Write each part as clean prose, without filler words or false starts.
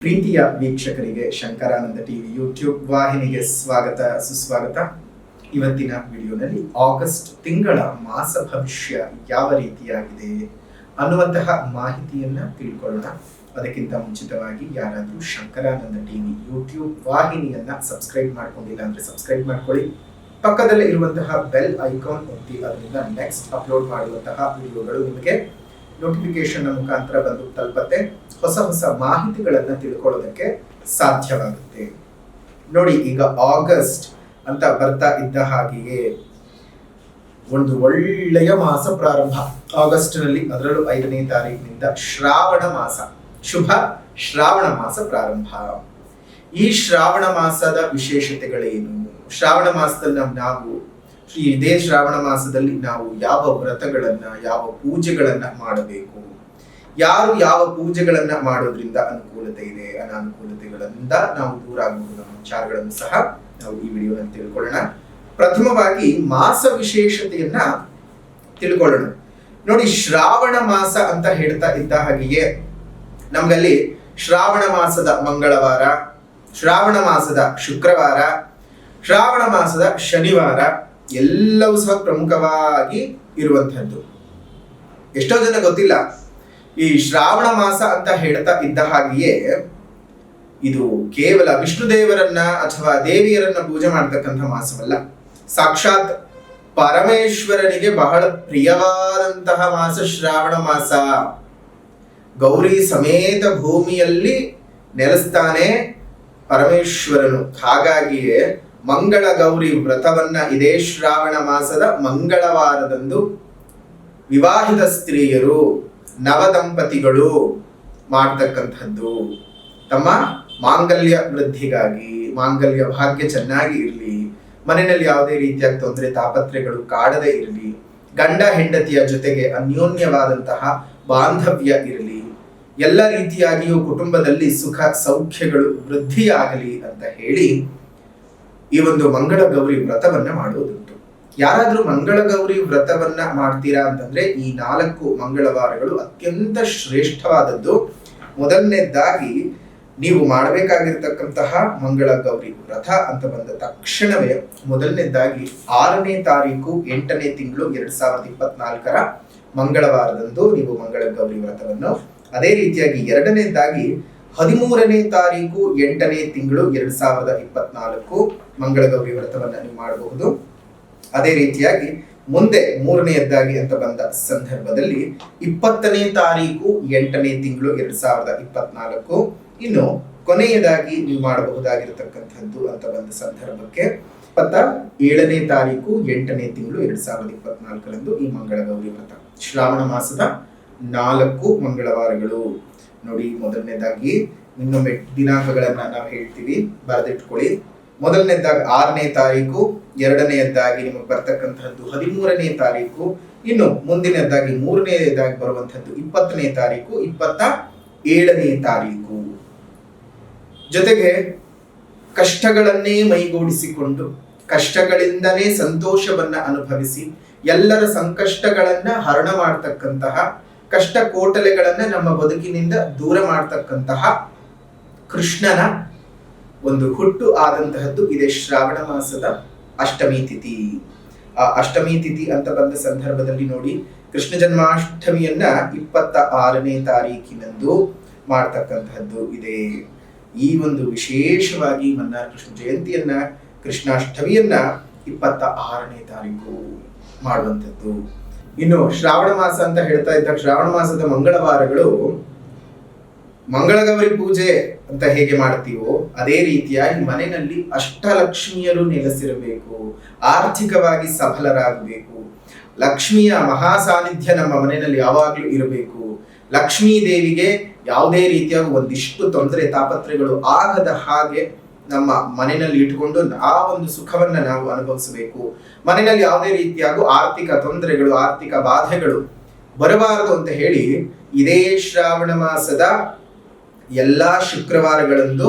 ಪ್ರೀತಿಯ ವೀಕ್ಷಕರಿಗೆ Shankaranand TV YouTube ವಾಹಿನಿಗೆ ಸ್ವಾಗತ ಸುಸ್ವಾಗತ. ಇವತ್ತಿನ ವಿಡಿಯೋನಲ್ಲಿ ಆಗಸ್ಟ್ ತಿಂಗಳ ಮಾಸ ಭವಿಷ್ಯ ಯಾವ ರೀತಿಯಾಗಿದೆ ಅನ್ನುವಂತಹ ಮಾಹಿತಿಯನ್ನ ತಿಳ್ಕೊಳ್ಳೋಣ. ಅದಕ್ಕಿಂತ ಮುಂಚಿತವಾಗಿ ಯಾರಾದರೂ ಶಂಕರಾನಂದ ಟಿವಿ ಯೂಟ್ಯೂಬ್ ವಾಹಿನಿಯನ್ನ ಸಬ್ಸ್ಕ್ರೈಬ್ ಮಾಡ್ಕೊಂಡಿಲ್ಲ ಅಂದ್ರೆ ಸಬ್ಸ್ಕ್ರೈಬ್ ಮಾಡ್ಕೊಳ್ಳಿ. ಪಕ್ಕದಲ್ಲೇ ಇರುವಂತಹ ಬೆಲ್ ಐಕಾನ್ ಒತ್ತಿ ಅದರಿಂದ ನೆಕ್ಸ್ಟ್ ಅಪ್ಲೋಡ್ ಮಾಡುವಂತಹ ವಿಡಿಯೋಗಳು ನಿಮಗೆ ನೋಟಿಫಿಕೇಶನ್ ಮುಖಾಂತರ ಬಂದು ತಲುಪತ್ತೆ. ಹೊಸ ಹೊಸ ಮಾಹಿತಿಗಳನ್ನ ತಿಳ್ಕೊಳ್ಳೋದಕ್ಕೆ ಸಾಧ್ಯವಾಗುತ್ತೆ. ನೋಡಿ, ಈಗ ಆಗಸ್ಟ್ ಅಂತ ಬರ್ತಾ ಇದ್ದ ಹಾಗೆಯೇ ಒಂದು ಒಳ್ಳೆಯ ಮಾಸ ಪ್ರಾರಂಭ ಆಗಸ್ಟ್ ನಲ್ಲಿ. ಅದರಲ್ಲೂ 5ನೇ ತಾರೀಕಿನಿಂದ ಶ್ರಾವಣ ಮಾಸ, ಶುಭ ಶ್ರಾವಣ ಮಾಸ ಪ್ರಾರಂಭ. ಈ ಶ್ರಾವಣ ಮಾಸದ ವಿಶೇಷತೆಗಳೇನು? ಶ್ರಾವಣ ಮಾಸದಲ್ಲಿ ನಾವು ಇದೇ ಶ್ರಾವಣ ಮಾಸದಲ್ಲಿ ನಾವು ಯಾವ ವ್ರತಗಳನ್ನ, ಯಾವ ಪೂಜೆಗಳನ್ನ ಮಾಡಬೇಕು, ಯಾರು ಯಾವ ಪೂಜೆಗಳನ್ನ ಮಾಡೋದ್ರಿಂದ ಅನುಕೂಲತೆ ಇದೆ, ಅನಾನುಕೂಲತೆಗಳಿಂದ ನಾವು ದೂರ ಆಗಬಹುದು ಅನ್ನೋ ವಿಚಾರಗಳನ್ನು ಸಹ ನಾವು ಈ ವಿಡಿಯೋನಲ್ಲಿ ತಿಳ್ಕೊಳ್ಳೋಣ. ಪ್ರಥಮವಾಗಿ ಮಾಸ ವಿಶೇಷತೆಯನ್ನ ತಿಳ್ಕೊಳ್ಳೋಣ. ನೋಡಿ, ಶ್ರಾವಣ ಮಾಸ ಅಂತ ಹೇಳ್ತಾ ಇದ್ದ ಹಾಗೆಯೇ ನಮ್ಗಲ್ಲಿ ಶ್ರಾವಣ ಮಾಸದ ಮಂಗಳವಾರ, ಶ್ರಾವಣ ಮಾಸದ ಶುಕ್ರವಾರ, ಶ್ರಾವಣ ಮಾಸದ ಶನಿವಾರ ಎಲ್ಲವೂ ಸಹ ಪ್ರಮುಖವಾಗಿ ಇರುವಂತಹದ್ದು. ಎಷ್ಟೋ ಜನ ಗೊತ್ತಿಲ್ಲ, ಈ ಶ್ರಾವಣ ಮಾಸ ಅಂತ ಹೇಳ್ತಾ ಇದ್ದ ಹಾಗೆಯೇ ಇದು ಕೇವಲ ವಿಷ್ಣು ದೇವರನ್ನ ಅಥವಾ ದೇವಿಯರನ್ನ ಪೂಜೆ ಮಾಡತಕ್ಕಂಥ ಮಾಸವಲ್ಲ. ಸಾಕ್ಷಾತ್ ಪರಮೇಶ್ವರನಿಗೆ ಬಹಳ ಪ್ರಿಯವಾದಂತಹ ಮಾಸ ಶ್ರಾವಣ ಮಾಸ. ಗೌರಿ ಸಮೇತ ಭೂಮಿಯಲ್ಲಿ ನೆಲೆಸ್ತಾನೆ ಪರಮೇಶ್ವರನು. ಹಾಗಾಗಿಯೇ ಮಂಗಳ ಗೌರಿ ವ್ರತವನ್ನ ಇದೇ ಶ್ರಾವಣ ಮಾಸದ ಮಂಗಳವಾರದಂದು ವಿವಾಹಿತ ಸ್ತ್ರೀಯರು, ನವದಂಪತಿಗಳು ಮಾಡ್ತಕ್ಕಂಥದ್ದು. ತಮ್ಮ ಮಾಂಗಲ್ಯ ವೃದ್ಧಿಗಾಗಿ, ಮಾಂಗಲ್ಯ ಭಾಗ್ಯ ಚೆನ್ನಾಗಿ ಇರಲಿ, ಮನೆಯಲ್ಲಿ ಯಾವುದೇ ರೀತಿಯ ತೊಂದರೆ ತಾಪತ್ರೆಗಳು ಕಾಡದೇ ಇರಲಿ, ಗಂಡ ಹೆಂಡತಿಯ ಜೊತೆಗೆ ಅನ್ಯೋನ್ಯವಾದಂತಹ ಬಾಂಧವ್ಯ ಇರಲಿ, ಎಲ್ಲ ರೀತಿಯಾಗಿಯೂ ಕುಟುಂಬದಲ್ಲಿ ಸುಖ ಸೌಖ್ಯಗಳು ವೃದ್ಧಿಯಾಗಲಿ ಅಂತ ಹೇಳಿ ಈ ಒಂದು ಮಂಗಳ ಗೌರಿ ವ್ರತವನ್ನ ಮಾಡುವುದುಂಟು. ಯಾರಾದ್ರೂ ಮಂಗಳ ಗೌರಿ ವ್ರತವನ್ನ ಮಾಡ್ತೀರಾ ಅಂತಂದ್ರೆ ಈ 4 ಮಂಗಳವಾರಗಳು ಅತ್ಯಂತ ಶ್ರೇಷ್ಠವಾದದ್ದು. ಮೊದಲನೇದಾಗಿ ನೀವು ಮಾಡಬೇಕಾಗಿರ್ತಕ್ಕಂತಹ ಮಂಗಳ ಗೌರಿ ವ್ರತ ಅಂತ ಬಂದ ತಕ್ಷಣವೇ ಮೊದಲನೇದಾಗಿ 6ನೇ ತಾರೀಕು 8ನೇ ತಿಂಗಳು 2024 ಮಂಗಳವಾರದಂದು ನೀವು ಮಂಗಳ ಗೌರಿ ವ್ರತವನ್ನು, ಅದೇ ರೀತಿಯಾಗಿ 2ನೇದಾಗಿ 13ನೇ ತಾರೀಕು 8ನೇ ತಿಂಗಳು 2024 ಮಂಗಳ ಗೌರಿ ವ್ರತವನ್ನ ನೀವು ಮಾಡಬಹುದು. ಅದೇ ರೀತಿಯಾಗಿ ಮುಂದೆ 3ನೇದಾಗಿ ಅಂತ ಬಂದ ಸಂದರ್ಭದಲ್ಲಿ 20ನೇ ತಾರೀಕು 8ನೇ ತಿಂಗಳು 2024, ಇನ್ನು ಕೊನೆಯದಾಗಿ ನೀವು ಮಾಡಬಹುದಾಗಿರತಕ್ಕಂಥದ್ದು ಅಂತ ಬಂದ ಸಂದರ್ಭಕ್ಕೆ 27ನೇ ತಾರೀಕು 8ನೇ ತಿಂಗಳು 2024 ಈ ಮಂಗಳ ಗೌರಿ ವ್ರತ. ಶ್ರಾವಣ ಮಾಸದ 4 ಮಂಗಳವಾರಗಳು. ನೋಡಿ, ಮೊದಲನೇದಾಗಿ ಇನ್ನೊಮ್ಮೆ ದಿನಾಂಕಗಳನ್ನ ನಾವು ಹೇಳ್ತೀವಿ, ಬರೆದಿಟ್ಕೊಳ್ಳಿ. ಮೊದಲನೇದಾಗಿ 6ನೇ ತಾರೀಕು, 2ನೇದಾಗಿ ನಿಮಗೆ ಬರ್ತಕ್ಕಂಥದ್ದು 13ನೇ ತಾರೀಕು, ಇನ್ನು ಮುಂದಿನದಾಗಿ 3ನೇದಾಗಿ ಬರುವಂತಹದ್ದು 20ನೇ ತಾರೀಕು, 27ನೇ ತಾರೀಕು. ಜೊತೆಗೆ ಕಷ್ಟಗಳನ್ನೇ ಮೈಗೂಡಿಸಿಕೊಂಡು ಕಷ್ಟಗಳಿಂದನೇ ಸಂತೋಷವನ್ನ ಅನುಭವಿಸಿ ಎಲ್ಲರ ಸಂಕಷ್ಟಗಳನ್ನ ಹರಣ ಮಾಡತಕ್ಕಂತಹ, ಕಷ್ಟ ಕೋಟಲೆಗಳನ್ನ ನಮ್ಮ ಬದುಕಿನಿಂದ ದೂರ ಮಾಡತಕ್ಕಂತಹ ಕೃಷ್ಣನ ಒಂದು ಹುಟ್ಟು ಆದಂತಹದ್ದು ಇದೇ ಶ್ರಾವಣ ಮಾಸದ ಅಷ್ಟಮಿ ತಿಥಿ. ಆ ಅಷ್ಟಮಿ ತಿಥಿ ಅಂತ ಬಂದ ಸಂದರ್ಭದಲ್ಲಿ ನೋಡಿ, ಕೃಷ್ಣ ಜನ್ಮಾಷ್ಟಮಿಯನ್ನ 26ನೇ ತಾರೀಕಿನಂದು ಮಾಡ್ತಕ್ಕಂತಹದ್ದು ಇದೆ. ಈ ಒಂದು ವಿಶೇಷವಾಗಿ ಮನ್ನಾರ್ ಕೃಷ್ಣ ಜಯಂತಿಯನ್ನ, ಕೃಷ್ಣಾಷ್ಟಮಿಯನ್ನ 26ನೇ ತಾರೀಕು ಮಾಡುವಂಥದ್ದು. ಇನ್ನು ಶ್ರಾವಣ ಮಾಸ ಅಂತ ಹೇಳ್ತಾ ಇದ್ದ ಶ್ರಾವಣ ಮಾಸದ ಮಂಗಳವಾರಗಳು ಮಂಗಳಗೌರಿ ಪೂಜೆ ಅಂತ ಹೇಗೆ ಮಾಡ್ತೀವೋ ಅದೇ ರೀತಿಯಾಗಿ ಮನೆಯಲ್ಲಿ ಅಷ್ಟಲಕ್ಷ್ಮಿಯರು ನೆಲೆಸಿರಬೇಕು, ಆರ್ಥಿಕವಾಗಿ ಸಫಲರಾಗಬೇಕು, ಲಕ್ಷ್ಮಿಯ ಮಹಾ ಸಾನ್ನಿಧ್ಯ ನಮ್ಮ ಮನೆಯಲ್ಲಿ ಯಾವಾಗ್ಲೂ ಇರಬೇಕು, ಲಕ್ಷ್ಮೀ ದೇವಿಗೆ ಯಾವುದೇ ರೀತಿಯಾಗಿ ಒಂದಿಷ್ಟು ತೊಂದರೆ ತಾಪತ್ರೆಗಳು ಆಗದ ಹಾಗೆ ನಮ್ಮ ಮನೆಯಲ್ಲಿ ಇಟ್ಟುಕೊಂಡು ಆ ಒಂದು ಸುಖವನ್ನ ನಾವು ಅನುಭವಿಸಬೇಕು. ಮನೆಯಲ್ಲಿ ಯಾವುದೇ ರೀತಿಯಾಗೂ ಆರ್ಥಿಕ ತೊಂದರೆಗಳು, ಆರ್ಥಿಕ ಬಾಧೆಗಳು ಬರಬಾರದು ಅಂತ ಹೇಳಿ ಇದೇ ಶ್ರಾವಣ ಮಾಸದ ಎಲ್ಲಾ ಶುಕ್ರವಾರಗಳಂದು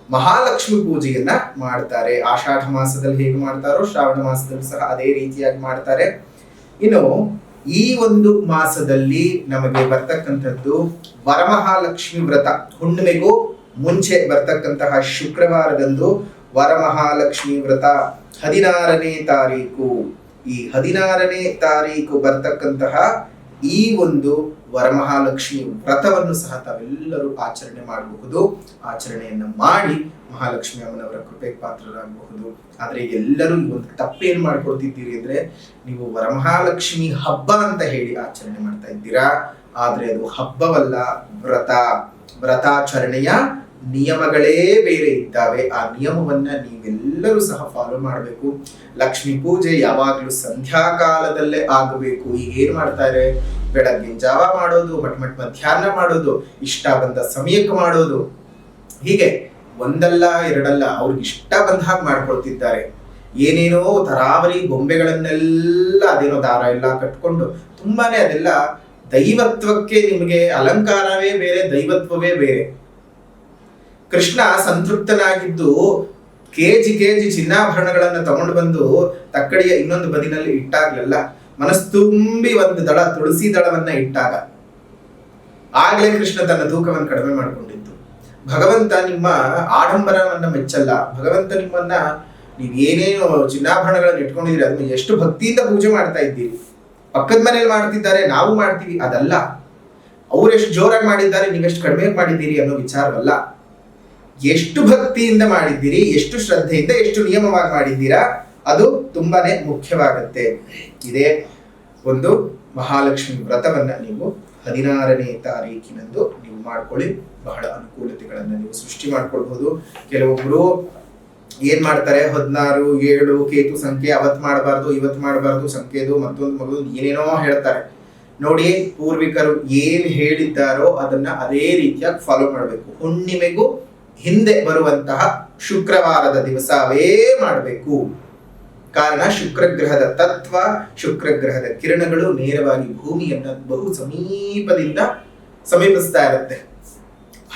ಮಹಾಲಕ್ಷ್ಮಿ ಪೂಜೆಯನ್ನ ಮಾಡ್ತಾರೆ. ಆಷಾಢ ಮಾಸದಲ್ಲಿ ಹೇಗೆ ಮಾಡ್ತಾರೋ ಶ್ರಾವಣ ಮಾಸದಲ್ಲಿ ಸಹ ಅದೇ ರೀತಿಯಾಗಿ ಮಾಡ್ತಾರೆ. ಇನ್ನು ಈ ಒಂದು ಮಾಸದಲ್ಲಿ ನಮಗೆ ಬರ್ತಕ್ಕಂಥದ್ದು ವರಮಹಾಲಕ್ಷ್ಮಿ ವ್ರತ. ಹುಣ್ಣಿಮೆಗೂ ಮುಂಚೆ ಬರ್ತಕ್ಕಂತಹ ಶುಕ್ರವಾರದಂದು ವರಮಹಾಲಕ್ಷ್ಮಿ ವ್ರತ 16ನೇ ತಾರೀಕು. ಈ 16ನೇ ತಾರೀಕು ಬರ್ತಕ್ಕಂತಹ ಈ ಒಂದು ವರಮಹಾಲಕ್ಷ್ಮಿ ವ್ರತವನ್ನು ಸಹ ತಾವೆಲ್ಲರೂ ಆಚರಣೆ ಮಾಡಬಹುದು. ಆಚರಣೆಯನ್ನ ಮಾಡಿ ಮಹಾಲಕ್ಷ್ಮಿ ಅಮ್ಮನವರ ಕೃಪೆಗೆ ಪಾತ್ರರಾಗಬಹುದು. ಆದ್ರೆ ಎಲ್ಲರೂ ಈ ಒಂದು ತಪ್ಪೇನ್ ಮಾಡ್ಕೊಳ್ತಿದ್ದೀರಿ ಅಂದ್ರೆ, ನೀವು ವರಮಹಾಲಕ್ಷ್ಮಿ ಹಬ್ಬ ಅಂತ ಹೇಳಿ ಆಚರಣೆ ಮಾಡ್ತಾ ಇದ್ದೀರಾ. ಆದ್ರೆ ಅದು ಹಬ್ಬವಲ್ಲ, ವ್ರತಾಚರಣೆಯ ನಿಯಮಗಳೇ ಬೇರೆ ಇದ್ದಾವೆ. ಆ ನಿಯಮವನ್ನ ನೀವೆಲ್ಲರೂ ಸಹ ಫಾಲೋ ಮಾಡಬೇಕು. ಲಕ್ಷ್ಮೀ ಪೂಜೆ ಯಾವಾಗ್ಲೂ ಸಂಧ್ಯಾ ಕಾಲದಲ್ಲೇ ಆಗಬೇಕು. ಈಗ ಏನ್ ಮಾಡ್ತಾರೆ, ಬೆಳಗ್ಗಿನ ಜಾವ ಮಾಡೋದು, ಮಧ್ಯಾಹ್ನ ಮಾಡೋದು, ಇಷ್ಟ ಬಂದ ಸಮಯಕ್ಕೆ ಮಾಡೋದು, ಹೀಗೆ ಒಂದಲ್ಲ ಎರಡಲ್ಲ ಅವ್ರಿಗೆ ಇಷ್ಟ ಬಂದ ಹಾಗೆ ಮಾಡ್ಕೊಳ್ತಿದ್ದಾರೆ. ಏನೇನೋ ತರಾವರಿ ಗೊಂಬೆಗಳನ್ನೆಲ್ಲ ಅದೇನೋ ದಾರ ಎಲ್ಲ ಕಟ್ಕೊಂಡು ತುಂಬಾನೇ ಅದೆಲ್ಲ ದೈವತ್ವಕ್ಕೆ ನಿಮಗೆ ಅಲಂಕಾರವೇ ಬೇರೆ, ದೈವತ್ವವೇ ಬೇರೆ. ಕೃಷ್ಣ ಸಂತೃಪ್ತನಾಗಿದ್ದು ಕೆಜಿ ಚಿನ್ನಾಭರಣಗಳನ್ನ ತಗೊಂಡು ಬಂದು ತಕ್ಕಡಿಯ ಇನ್ನೊಂದು ಬದಿನಲ್ಲಿ ಇಟ್ಟಾಗ್ಲೆಲ್ಲ ಮನಸ್ತುಂಬಿ ಒಂದು ದಳ ತುಳಸಿ ದಳವನ್ನ ಇಟ್ಟಾಗ ಆಗ್ಲೇ ಕೃಷ್ಣ ತನ್ನ ತೂಕವನ್ನು ಕಡಿಮೆ ಮಾಡಿಕೊಂಡಿದ್ದು. ಭಗವಂತ ನಿಮ್ಮ ಆಡಂಬರವನ್ನ ಮೆಚ್ಚಲ್ಲ. ಭಗವಂತ ನಿಮ್ಮನ್ನ ನೀವ್ ಏನೇನು ಚಿನ್ನಾಭರಣಗಳನ್ನ ಇಟ್ಕೊಂಡಿದ್ದೀರಿ ಅದನ್ನ ಎಷ್ಟು ಭಕ್ತಿಯಿಂದ ಪೂಜೆ ಮಾಡ್ತಾ ಇದ್ದೀರಿ. ಪಕ್ಕದ ಮನೇಲಿ ಮಾಡ್ತಿದ್ದಾರೆ, ನಾವು ಮಾಡ್ತೀವಿ, ಅದಲ್ಲ. ಅವ್ರೆಷ್ಟು ಜೋರಾಗಿ ಮಾಡಿದ್ದಾರೆ, ನೀವೆಷ್ಟು ಕಡಿಮೆ ಮಾಡಿದ್ದೀರಿ ಅನ್ನೋ ವಿಚಾರವಲ್ಲ. ಎಷ್ಟು ಭಕ್ತಿಯಿಂದ ಮಾಡಿದ್ದೀರಿ, ಎಷ್ಟು ಶ್ರದ್ಧೆಯಿಂದ, ಎಷ್ಟು ನಿಯಮವಾಗಿ ಮಾಡಿದ್ದೀರಾ, ಅದು ತುಂಬಾನೇ ಮುಖ್ಯವಾಗುತ್ತೆ. ಇದೇ ಒಂದು ಮಹಾಲಕ್ಷ್ಮಿ ವ್ರತವನ್ನ ನೀವು 16ನೇ ತಾರೀಕಿನಂದು ನೀವು ಮಾಡ್ಕೊಳ್ಳಿ. ಬಹಳ ಅನುಕೂಲತೆಗಳನ್ನ ನೀವು ಸೃಷ್ಟಿ ಮಾಡ್ಕೊಳ್ಬಹುದು. ಕೆಲವೊಬ್ರು ಏನ್ ಮಾಡ್ತಾರೆ, 16, 7 ಕೇತು ಸಂಖ್ಯೆ, ಅವತ್ ಮಾಡಬಾರ್ದು, ಇವತ್ ಮಾಡಬಾರ್ದು, ಸಂಖ್ಯೆದು ಮತ್ತೊಂದು ಮಗು ಏನೇನೋ ಹೇಳ್ತಾರೆ. ನೋಡಿ, ಪೂರ್ವಿಕರು ಏನ್ ಹೇಳಿದ್ದಾರೋ ಅದನ್ನ ಅದೇ ರೀತಿಯಾಗಿ ಫಾಲೋ ಮಾಡಬೇಕು. ಹುಣ್ಣಿಮೆಗೂ ಹಿಂದೆ ಬರುವಂತಹ ಶುಕ್ರವಾರದ ದಿವಸವೇ ಮಾಡಬೇಕು. ಕಾರಣ ಶುಕ್ರಗ್ರಹದ ತತ್ವ, ಶುಕ್ರಗ್ರಹದ ಕಿರಣಗಳು ನೇರವಾಗಿ ಭೂಮಿಯನ್ನ ಬಹು ಸಮೀಪಿಸ್ತಾ ಇರುತ್ತೆ.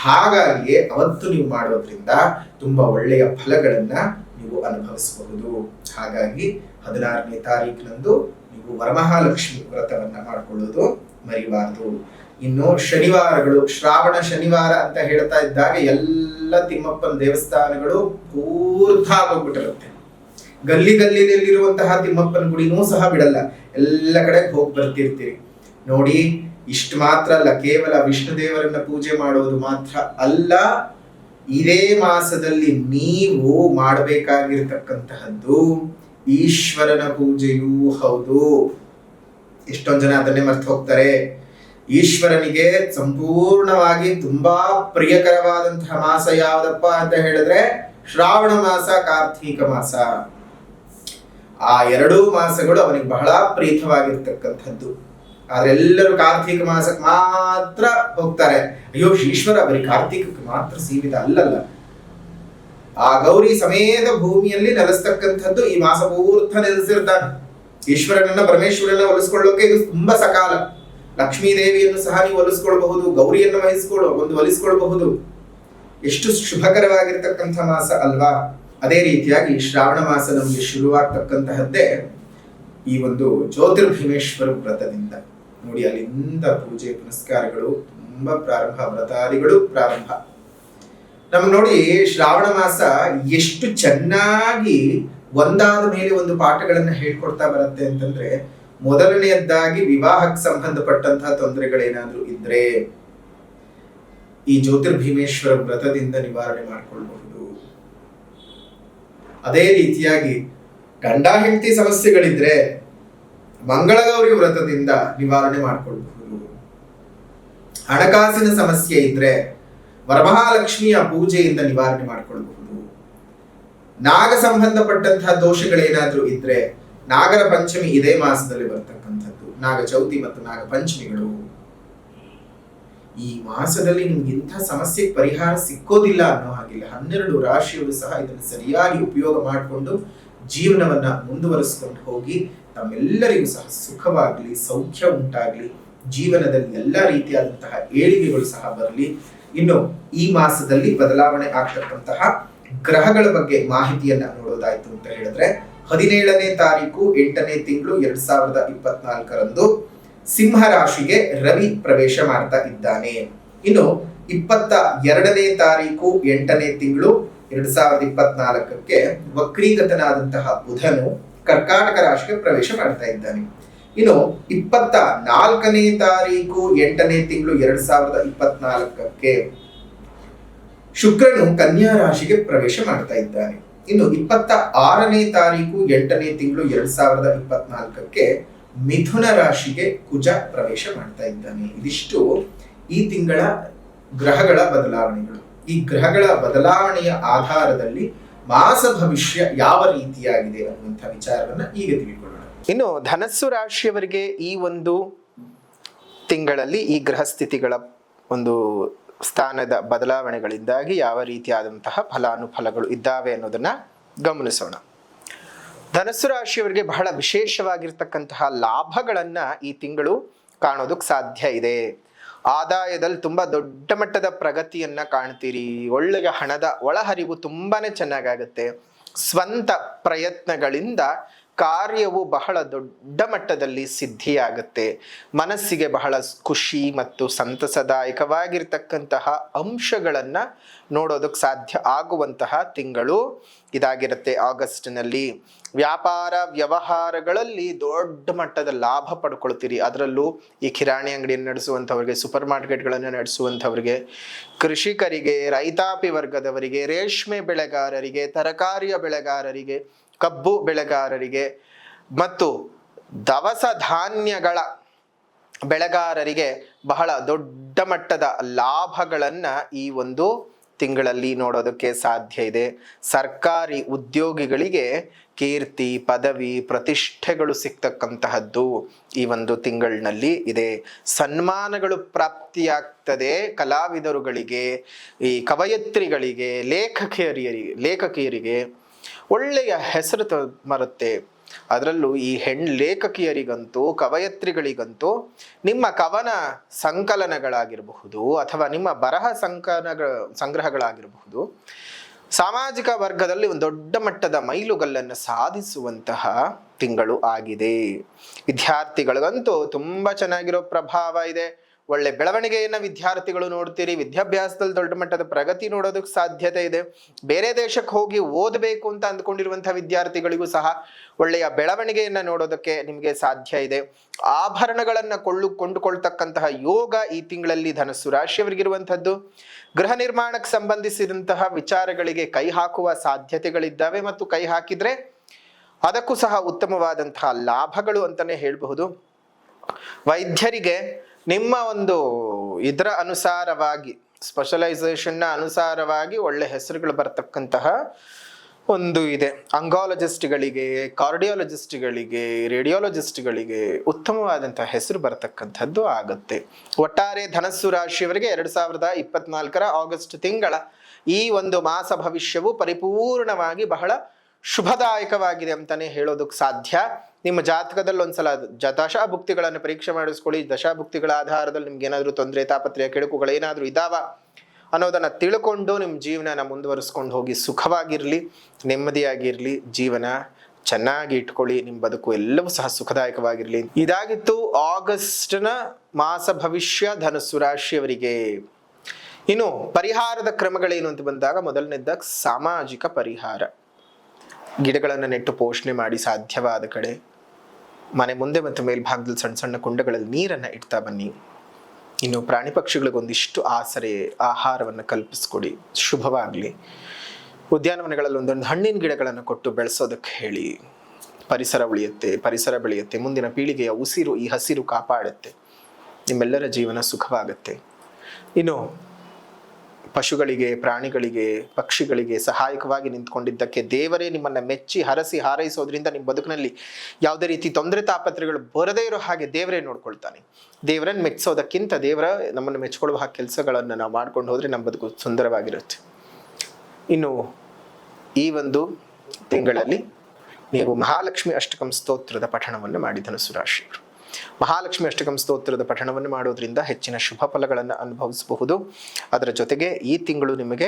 ಹಾಗಾಗಿ ಅವತ್ತು ನೀವು ಮಾಡೋದ್ರಿಂದ ತುಂಬಾ ಒಳ್ಳೆಯ ಫಲಗಳನ್ನ ನೀವು ಅನುಭವಿಸಬಹುದು. ಹಾಗಾಗಿ 16ನೇ ತಾರೀಕಿನಂದು ನೀವು ವರಮಹಾಲಕ್ಷ್ಮಿ ವ್ರತವನ್ನ ಮಾಡಿಕೊಳ್ಳೋದು ಮರಿಬಾರದು. ಇನ್ನು ಶನಿವಾರಗಳು, ಶ್ರಾವಣ ಶನಿವಾರ ಅಂತ ಹೇಳ್ತಾ ಇದ್ದಾಗ ಎಲ್ಲ ತಿಮ್ಮಪ್ಪನ ದೇವಸ್ಥಾನಗಳು ಪೂರ್ಥ ಆಗೋಗ್ಬಿಟ್ಟಿರುತ್ತೆ. ಗಲ್ಲಿನಲ್ಲಿರುವಂತಹ ತಿಮ್ಮಪ್ಪನ ಗುಡಿನೂ ಸಹ ಬಿಡಲ್ಲ, ಎಲ್ಲ ಕಡೆ ಹೋಗಿ ಬರ್ತಿರ್ತೀರಿ. ನೋಡಿ, ಇಷ್ಟು ಮಾತ್ರ ಅಲ್ಲ, ಕೇವಲ ವಿಷ್ಣು ದೇವರನ್ನ ಪೂಜೆ ಮಾಡೋದು ಮಾತ್ರ ಅಲ್ಲ, ಇದೇ ಮಾಸದಲ್ಲಿ ನೀವು ಮಾಡಬೇಕಾಗಿರ್ತಕ್ಕಂತಹದ್ದು ಈಶ್ವರನ ಪೂಜೆಯೂ ಹೌದು. ಎಷ್ಟೊಂದು ಜನ ಅದನ್ನೇ ಮರ್ತು ಹೋಗ್ತಾರೆ. ಈಶ್ವರನಿಗೆ ಸಂಪೂರ್ಣವಾಗಿ ತುಂಬಾ ಪ್ರಿಯಕರವಾದಂತಹ ಮಾಸ ಯಾವುದಪ್ಪ ಅಂತ ಹೇಳಿದ್ರೆ ಶ್ರಾವಣ ಮಾಸ, ಕಾರ್ತೀಕ ಮಾಸ. ಆ 2 ಮಾಸಗಳು ಅವನಿಗೆ ಬಹಳ ಪ್ರೀತವಾಗಿರ್ತಕ್ಕಂಥದ್ದು. ಆದ್ರೆ ಎಲ್ಲರೂ ಕಾರ್ತೀಕ ಮಾಸಕ್ಕೆ ಮಾತ್ರ ಹೋಗ್ತಾರೆ. ಅಯ್ಯೋ, ಈಶ್ವರ ಬರೀ ಕಾರ್ತೀಕಕ್ಕೆ ಮಾತ್ರ ಸೀಮಿತ ಅಲ್ಲಲ್ಲ. ಆ ಗೌರಿ ಸಮೇತ ಭೂಮಿಯಲ್ಲಿ ನೆಲೆಸ್ತಕ್ಕಂಥದ್ದು ಈ ಮಾಸ ಪೂರ್ತ ನೆಲೆಸಿರ್ತಾನೆ. ಈಶ್ವರನನ್ನ, ಪರಮೇಶ್ವರನ ಒಲಿಸ್ಕೊಳ್ಳೋಕೆ ಇದು ತುಂಬಾ ಸಕಾಲ. ಲಕ್ಷ್ಮೀ ದೇವಿಯನ್ನು ಸಹ ನೀವು ಒಲಿಸ್ಕೊಳ್ಬಹುದು, ಗೌರಿಯನ್ನು ಒಲಿಸ್ಕೊಳ್ಬಹುದು. ಎಷ್ಟು ಶುಭಕರವಾಗಿರ್ತಕ್ಕಂಥ ಮಾಸ ಅಲ್ವಾ? ಅದೇ ರೀತಿಯಾಗಿ ಶ್ರಾವಣ ಮಾಸ ನಮಗೆ ಶುರುವಾಗ್ತಕ್ಕಂತಹದ್ದೇ ಈ ಒಂದು ಜ್ಯೋತಿರ್ಭೀಮೇಶ್ವರ ವ್ರತದಿಂದ. ನೋಡಿ, ಅಲ್ಲಿಂದ ಪೂಜೆ ಪುನಸ್ಕಾರಗಳು ತುಂಬಾ ಪ್ರಾರಂಭ, ವ್ರತಾದಿಗಳು ಪ್ರಾರಂಭ. ನಮ್ಗೆ ನೋಡಿ, ಶ್ರಾವಣ ಮಾಸ ಎಷ್ಟು ಚೆನ್ನಾಗಿ ಒಂದಾದ ಮೇಲೆ ಒಂದು ಪಾಠಗಳನ್ನ ಹೇಳ್ಕೊಡ್ತಾ ಬರುತ್ತೆ ಅಂತಂದ್ರೆ, ಮೊದಲನೆಯದ್ದಾಗಿ ವಿವಾಹಕ್ಕೆ ಸಂಬಂಧಪಟ್ಟಂತಹ ತೊಂದರೆಗಳೇನಾದ್ರೂ ಇದ್ರೆ ಈ ಜ್ಯೋತಿರ್ಭೀಮೇಶ್ವರ ವ್ರತದಿಂದ ನಿವಾರಣೆ ಮಾಡಿಕೊಳ್ಬಹುದು. ಅದೇ ರೀತಿಯಾಗಿ ಗಂಡ ಹೆಂಡತಿ ಸಮಸ್ಯೆಗಳಿದ್ರೆ ಮಂಗಳಗೌರಿ ವ್ರತದಿಂದ ನಿವಾರಣೆ ಮಾಡಿಕೊಳ್ಬಹುದು. ಹಣಕಾಸಿನ ಸಮಸ್ಯೆ ಇದ್ರೆ ವರಮಹಾಲಕ್ಷ್ಮಿಯ ಪೂಜೆಯಿಂದ ನಿವಾರಣೆ ಮಾಡಿಕೊಳ್ಬಹುದು. ನಾಗ ಸಂಬಂಧಪಟ್ಟಂತಹ ದೋಷಗಳೇನಾದ್ರೂ ಇದ್ರೆ ನಾಗರ ಪಂಚಮಿ ಇದೇ ಮಾಸದಲ್ಲಿ ಬರ್ತಕ್ಕಂಥದ್ದು. ನಾಗ ಚೌತಿ ಮತ್ತು ನಾಗ ಪಂಚಮಿಗಳು. ಈ ಮಾಸದಲ್ಲಿ ನಿಮ್ಗೆ ಇಂಥ ಸಮಸ್ಯೆ ಪರಿಹಾರ ಸಿಕ್ಕೋದಿಲ್ಲ ಅನ್ನೋ ಹಾಗಿಲ್ಲ. 12 ರಾಶಿಯವರು ಸಹ ಇದನ್ನು ಸರಿಯಾಗಿ ಉಪಯೋಗ ಮಾಡಿಕೊಂಡು ಜೀವನವನ್ನ ಮುಂದುವರಿಸಿಕೊಂಡು ಹೋಗಿ ತಮ್ಮೆಲ್ಲರಿಗೂ ಸಹ ಸುಖವಾಗ್ಲಿ, ಸೌಖ್ಯ ಉಂಟಾಗ್ಲಿ, ಜೀವನದಲ್ಲಿ ಎಲ್ಲ ರೀತಿಯಾದಂತಹ ಏಳಿಗೆಗಳು ಸಹ ಬರಲಿ. ಇನ್ನು ಈ ಮಾಸದಲ್ಲಿ ಬದಲಾವಣೆ ಆಗ್ತಕ್ಕಂತಹ ಗ್ರಹಗಳ ಬಗ್ಗೆ ಮಾಹಿತಿಯನ್ನ ನೋಡೋದಾಯ್ತು ಅಂತ ಹೇಳಿದ್ರೆ, 17ನೇ ತಾರೀಕು 8ನೇ ತಿಂಗಳು 2024ರಂದು ಸಿಂಹ ರಾಶಿಗೆ ರವಿ ಪ್ರವೇಶ ಮಾಡ್ತಾ ಇದ್ದಾನೆ. ಇನ್ನು 22ನೇ ತಾರೀಕು 8ನೇ ತಿಂಗಳು 2024 ವಕ್ರೀಗತನಾದಂತಹ ಬುಧನು ಕರ್ಕಾಟಕ ರಾಶಿಗೆ ಪ್ರವೇಶ ಮಾಡ್ತಾ ಇದ್ದಾನೆ. ಇನ್ನು 24ನೇ ತಾರೀಕು 8ನೇ ತಿಂಗಳು 2024 ಶುಕ್ರನು ಕನ್ಯಾ ರಾಶಿಗೆ ಪ್ರವೇಶ ಮಾಡ್ತಾ ಇದ್ದಾನೆ. ಇನ್ನು 26ನೇ ತಾರೀಕು 8ನೇ ತಿಂಗಳು 2024 ಮಿಥುನ ರಾಶಿಗೆ ಕುಜ ಪ್ರವೇಶ ಮಾಡ್ತಾ ಇದ್ದಾನೆ. ಇದಿಷ್ಟು ಈ ತಿಂಗಳ ಗ್ರಹಗಳ ಬದಲಾವಣೆಗಳು. ಈ ಗ್ರಹಗಳ ಬದಲಾವಣೆಯ ಆಧಾರದಲ್ಲಿ ಮಾಸ ಭವಿಷ್ಯ ಯಾವ ರೀತಿಯಾಗಿದೆ ಅನ್ನುವಂಥ ವಿಚಾರವನ್ನ ಈಗ ತಿಳಿದುಕೊಳ್ಳೋಣ. ಇನ್ನು ಧನಸ್ಸು ರಾಶಿಯವರಿಗೆ ಈ ಒಂದು ತಿಂಗಳಲ್ಲಿ ಈ ಗ್ರಹ ಸ್ಥಿತಿಗಳ ಒಂದು ಸ್ಥಾನದ ಬದಲಾವಣೆಗಳಿಂದಾಗಿ ಯಾವ ರೀತಿಯಾದಂತಹ ಫಲಾನುಫಲಗಳು ಇದ್ದಾವೆ ಅನ್ನೋದನ್ನ ಗಮನಿಸೋಣ. ಧನಸ್ಸು ರಾಶಿಯವರಿಗೆ ಬಹಳ ವಿಶೇಷವಾಗಿರ್ತಕ್ಕಂತಹ ಲಾಭಗಳನ್ನ ಈ ತಿಂಗಳು ಕಾಣೋದಕ್ಕೆ ಸಾಧ್ಯ ಇದೆ. ಆದಾಯದಲ್ಲಿ ತುಂಬಾ ದೊಡ್ಡ ಮಟ್ಟದ ಪ್ರಗತಿಯನ್ನ ಕಾಣ್ತೀರಿ. ಒಳ್ಳೆಯ ಹಣದ ಒಳಹರಿವು ತುಂಬಾನೇ ಚೆನ್ನಾಗಾಗುತ್ತೆ. ಸ್ವಂತ ಪ್ರಯತ್ನಗಳಿಂದ ಕಾರ್ಯವು ಬಹಳ ದೊಡ್ಡ ಮಟ್ಟದಲ್ಲಿ ಸಿದ್ಧಿಯಾಗುತ್ತೆ. ಮನಸ್ಸಿಗೆ ಬಹಳ ಖುಷಿ ಮತ್ತು ಸಂತಸದಾಯಕವಾಗಿರ್ತಕ್ಕಂತಹ ಅಂಶಗಳನ್ನ ನೋಡೋದಕ್ಕೆ ಸಾಧ್ಯ ಆಗುವಂತಹ ತಿಂಗಳು ಇದಾಗಿರುತ್ತೆ. ಆಗಸ್ಟ್ನಲ್ಲಿ ವ್ಯಾಪಾರ ವ್ಯವಹಾರಗಳಲ್ಲಿ ದೊಡ್ಡ ಮಟ್ಟದ ಲಾಭ ಪಡ್ಕೊಳ್ತೀರಿ. ಅದರಲ್ಲೂ ಈ ಕಿರಾಣಿ ಅಂಗಡಿಯನ್ನು ನಡೆಸುವಂಥವ್ರಿಗೆ, ಸೂಪರ್ ಮಾರ್ಕೆಟ್ಗಳನ್ನು ನಡೆಸುವಂಥವ್ರಿಗೆ, ಕೃಷಿಕರಿಗೆ, ರೈತಾಪಿ ವರ್ಗದವರಿಗೆ, ರೇಷ್ಮೆ ಬೆಳೆಗಾರರಿಗೆ, ತರಕಾರಿಯ ಬೆಳೆಗಾರರಿಗೆ, ಕಬ್ಬು ಬೆಳೆಗಾರರಿಗೆ ಮತ್ತು ದವಸ ಧಾನ್ಯಗಳ ಬೆಳೆಗಾರರಿಗೆ ಬಹಳ ದೊಡ್ಡ ಮಟ್ಟದ ಲಾಭಗಳನ್ನ ಈ ಒಂದು ತಿಂಗಳಲ್ಲಿ ನೋಡೋದಕ್ಕೆ ಸಾಧ್ಯ ಇದೆ. ಸರ್ಕಾರಿ ಉದ್ಯೋಗಿಗಳಿಗೆ ಕೀರ್ತಿ, ಪದವಿ, ಪ್ರತಿಷ್ಠೆಗಳು ಸಿಗ್ತಕ್ಕಂತಹದ್ದು ಈ ಒಂದು ತಿಂಗಳಿನಲ್ಲಿ ಇದೆ. ಸನ್ಮಾನಗಳು ಪ್ರಾಪ್ತಿಯಾಗ್ತದೆ ಕಲಾವಿದರುಗಳಿಗೆ, ಈ ಕವಯತ್ರಿಗಳಿಗೆ, ಲೇಖಕಿಯರಿಗೆ ಒಳ್ಳೆಯ ಹೆಸರು ಬರುತ್ತೆ. ಅದರಲ್ಲೂ ಈ ಲೇಖಕಿಯರಿಗಂತೂ, ಕವಯತ್ರಿಗಳಿಗಂತೂ ನಿಮ್ಮ ಕವನ ಸಂಕಲನಗಳಾಗಿರಬಹುದು ಅಥವಾ ನಿಮ್ಮ ಬರಹ ಸಂಗ್ರಹಗಳಾಗಿರಬಹುದು ಸಾಮಾಜಿಕ ವರ್ಗದಲ್ಲಿ ಒಂದು ದೊಡ್ಡ ಮಟ್ಟದ ಮೈಲುಗಲ್ಲನ್ನು ಸಾಧಿಸುವಂತಹ ತಿಂಗಳು ಆಗಿದೆ. ವಿದ್ಯಾರ್ಥಿಗಳಿಗಂತೂ ತುಂಬಾ ಚೆನ್ನಾಗಿರೋ ಪ್ರಭಾವ ಇದೆ. ಒಳ್ಳೆ ಬೆಳವಣಿಗೆಯನ್ನ ವಿದ್ಯಾರ್ಥಿಗಳು ನೋಡ್ತೀರಿ. ವಿದ್ಯಾಭ್ಯಾಸದಲ್ಲಿ ದೊಡ್ಡ ಮಟ್ಟದ ಪ್ರಗತಿ ನೋಡೋದಕ್ಕೆ ಸಾಧ್ಯತೆ ಇದೆ. ಬೇರೆ ದೇಶಕ್ಕೆ ಹೋಗಿ ಓದಬೇಕು ಅಂತ ಅಂದ್ಕೊಂಡಿರುವಂತಹ ವಿದ್ಯಾರ್ಥಿಗಳಿಗೂ ಸಹ ಒಳ್ಳೆಯ ಬೆಳವಣಿಗೆಯನ್ನ ನೋಡೋದಕ್ಕೆ ನಿಮಗೆ ಸಾಧ್ಯ ಇದೆ. ಆಭರಣಗಳನ್ನ ಕೊಂಡುಕೊಳ್ತಕ್ಕಂತಹ ಯೋಗ ಈ ತಿಂಗಳಲ್ಲಿ ಧನಸ್ಸು ರಾಶಿಯವರಿಗಿರುವಂಥದ್ದು. ಗೃಹ ನಿರ್ಮಾಣಕ್ಕೆ ಸಂಬಂಧಿಸಿದಂತಹ ವಿಚಾರಗಳಿಗೆ ಕೈ ಹಾಕುವ ಸಾಧ್ಯತೆಗಳಿದ್ದಾವೆ ಮತ್ತು ಕೈ ಹಾಕಿದ್ರೆ ಅದಕ್ಕೂ ಸಹ ಉತ್ತಮವಾದಂತಹ ಲಾಭಗಳು ಅಂತಾನೆ ಹೇಳಬಹುದು. ವೈದ್ಯರಿಗೆ ನಿಮ್ಮ ಒಂದು ಇದರ ಅನುಸಾರವಾಗಿ, ಸ್ಪೆಷಲೈಸೇಷನ್ನ ಅನುಸಾರವಾಗಿ ಒಳ್ಳೆ ಹೆಸರುಗಳು ಬರ್ತಕ್ಕಂತಹ ಒಂದು ಇದೆ. ಅಂಗಾಲಜಿಸ್ಟ್ಗಳಿಗೆ, ಕಾರ್ಡಿಯಾಲಜಿಸ್ಟ್ಗಳಿಗೆ, ರೇಡಿಯಾಲಜಿಸ್ಟ್ಗಳಿಗೆ ಉತ್ತಮವಾದಂತಹ ಹೆಸರು ಬರ್ತಕ್ಕಂಥದ್ದು ಆಗುತ್ತೆ. ಒಟ್ಟಾರೆ ಧನಸ್ಸು ರಾಶಿಯವರಿಗೆ 2024 ಆಗಸ್ಟ್ ತಿಂಗಳ ಈ ಒಂದು ಮಾಸ ಭವಿಷ್ಯವು ಪರಿಪೂರ್ಣವಾಗಿ ಬಹಳ ಶುಭದಾಯಕವಾಗಿದೆ ಅಂತಾನೆ ಹೇಳೋದಕ್ಕೆ ಸಾಧ್ಯ. ನಿಮ್ಮ ಜಾತಕದಲ್ಲಿ ಒಂದ್ಸಲ ದಶಾಭುಕ್ತಿಗಳನ್ನು ಪರೀಕ್ಷೆ ಮಾಡಿಸ್ಕೊಳ್ಳಿ. ದಶಾಭುಕ್ತಿಗಳ ಆಧಾರದಲ್ಲಿ ನಿಮ್ಗೆ ಏನಾದರೂ ತೊಂದರೆ, ತಾಪತ್ರೆಯ ಕೆಡುಕುಗಳು ಏನಾದರೂ ಇದಾವ ಅನ್ನೋದನ್ನ ತಿಳ್ಕೊಂಡು ನಿಮ್ಮ ಜೀವನನ ಮುಂದುವರಿಸ್ಕೊಂಡು ಹೋಗಿ. ಸುಖವಾಗಿರ್ಲಿ, ನೆಮ್ಮದಿಯಾಗಿರ್ಲಿ, ಜೀವನ ಚೆನ್ನಾಗಿ ಇಟ್ಕೊಳ್ಳಿ. ನಿಮ್ಮ ಬದುಕು ಎಲ್ಲವೂ ಸಹ ಸುಖದಾಯಕವಾಗಿರ್ಲಿ. ಇದಾಗಿತ್ತು ಆಗಸ್ಟ್ನ ಮಾಸ ಭವಿಷ್ಯ ಧನಸ್ಸು ರಾಶಿಯವರಿಗೆ. ಇನ್ನು ಪರಿಹಾರದ ಕ್ರಮಗಳೇನು ಅಂತ ಬಂದಾಗ ಮೊದಲನೇದಾಗಿ ಸಾಮಾಜಿಕ ಪರಿಹಾರ. ಗಿಡಗಳನ್ನು ನೆಟ್ಟು ಪೋಷಣೆ ಮಾಡಿ, ಸಾಧ್ಯವಾದ ಕಡೆ ಮನೆ ಮುಂದೆ ಮತ್ತು ಮೇಲ್ಭಾಗದಲ್ಲಿ ಸಣ್ಣ ಸಣ್ಣ ಕುಂಡಗಳಲ್ಲಿ ನೀರನ್ನು ಇಡ್ತಾ ಬನ್ನಿ. ಇನ್ನು ಪ್ರಾಣಿ ಪಕ್ಷಿಗಳಿಗೊಂದಿಷ್ಟು ಆಸರೆ, ಆಹಾರವನ್ನು ಕಲ್ಪಿಸ್ಕೊಡಿ. ಶುಭವಾಗಲಿ. ಉದ್ಯಾನವನಗಳಲ್ಲಿ ಒಂದೊಂದು ಹಣ್ಣಿನ ಗಿಡಗಳನ್ನು ಕೊಟ್ಟು ಬೆಳೆಸೋದಕ್ಕೆ ಹೇಳಿ. ಪರಿಸರ ಉಳಿಯುತ್ತೆ, ಪರಿಸರ ಬೆಳೆಯುತ್ತೆ. ಮುಂದಿನ ಪೀಳಿಗೆಯ ಉಸಿರು, ಈ ಹಸಿರು ಕಾಪಾಡುತ್ತೆ. ನಿಮ್ಮೆಲ್ಲರ ಜೀವನ ಸುಖವಾಗುತ್ತೆ. ಇನ್ನು ಪಶುಗಳಿಗೆ, ಪ್ರಾಣಿಗಳಿಗೆ, ಪಕ್ಷಿಗಳಿಗೆ ಸಹಾಯಕವಾಗಿ ನಿಂತ್ಕೊಂಡಿದ್ದಕ್ಕೆ ದೇವರೇ ನಿಮ್ಮನ್ನ ಮೆಚ್ಚಿ ಹರಸಿ ಹಾರೈಸೋದ್ರಿಂದ ನಿಮ್ಮ ಬದುಕಿನಲ್ಲಿ ಯಾವುದೇ ರೀತಿ ತೊಂದರೆ ತಾಪತ್ರೆಗಳು ಬರದೇ ಇರೋ ಹಾಗೆ ದೇವರೇ ನೋಡ್ಕೊಳ್ತಾನೆ. ದೇವರನ್ನು ಮೆಚ್ಚಿಸೋದಕ್ಕಿಂತ ದೇವರ ನಮ್ಮನ್ನು ಮೆಚ್ಚಿಕೊಳ್ಳುವ ಕೆಲಸಗಳನ್ನು ನಾವು ಮಾಡ್ಕೊಂಡು ಹೋದ್ರೆ ನಮ್ಮ ಬದುಕು ಸುಂದರವಾಗಿರುತ್ತೆ. ಇನ್ನು ಈ ಒಂದು ತಿಂಗಳಲ್ಲಿ ನೀವು ಮಹಾಲಕ್ಷ್ಮಿ ಅಷ್ಟಕಂ ಸ್ತೋತ್ರದ ಪಠಣವನ್ನು ಮಾಡಿ ಧನಸ್ಸು ರಾಶಿಯವರು. ಮಹಾಲಕ್ಷ್ಮಿ ಅಷ್ಟಕಂ ಸ್ತೋತ್ರದ ಪಠಣವನ್ನು ಮಾಡೋದ್ರಿಂದ ಹೆಚ್ಚಿನ ಶುಭ ಫಲಗಳನ್ನು ಅನುಭವಿಸಬಹುದು. ಅದರ ಜೊತೆಗೆ ಈ ತಿಂಗಳು ನಿಮಗೆ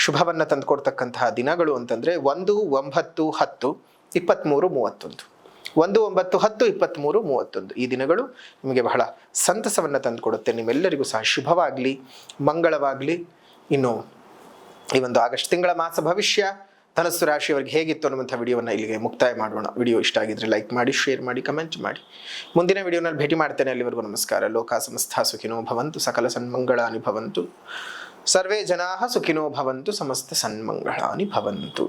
ಶುಭವನ್ನು ತಂದುಕೊಡ್ತಕ್ಕಂತಹ ದಿನಗಳು ಅಂತಂದ್ರೆ 1, 9, 10, 23, 31. 1, 9, 10, 23, 31 ಈ ದಿನಗಳು ನಿಮಗೆ ಬಹಳ ಸಂತಸವನ್ನು ತಂದುಕೊಡುತ್ತೆ. ನಿಮ್ಮೆಲ್ಲರಿಗೂ ಸಹ ಶುಭವಾಗಲಿ, ಮಂಗಳವಾಗಲಿ. ಇನ್ನು ಈ ಒಂದು ಆಗಸ್ಟ್ ತಿಂಗಳ ಮಾಸ ಭವಿಷ್ಯ ಧನಸ್ಸು ರಾಶಿಯವರಿಗೆ ಹೇಗಿತ್ತು ಅನ್ನುವಂಥ ವಿಡಿಯೋವನ್ನು ಇಲ್ಲಿಗೆ ಮುಕ್ತಾಯ ಮಾಡೋಣ. ವಿಡಿಯೋ ಇಷ್ಟ ಆಗಿದ್ರೆ ಲೈಕ್ ಮಾಡಿ, ಶೇರ್ ಮಾಡಿ, ಕಮೆಂಟ್ ಮಾಡಿ. ಮುಂದಿನ ವಿಡಿಯೋನಲ್ಲಿ ಭೇಟಿ ಮಾಡ್ತೇನೆ. ಅಲ್ಲಿವರೆಗೂ ನಮಸ್ಕಾರ. ಲೋಕ ಸಮಸ್ತ ಸುಖಿನೋ ಭವಂತು, ಸಕಲ ಸನ್ಮಂಗಳಾನಿ ಭವಂತು, ಸರ್ವೇ ಜನಾಃ ಸುಖಿನೋ ಭವಂತು, ಸಮಸ್ತ ಸನ್ಮಂಗಳಾನಿ ಭವಂತು.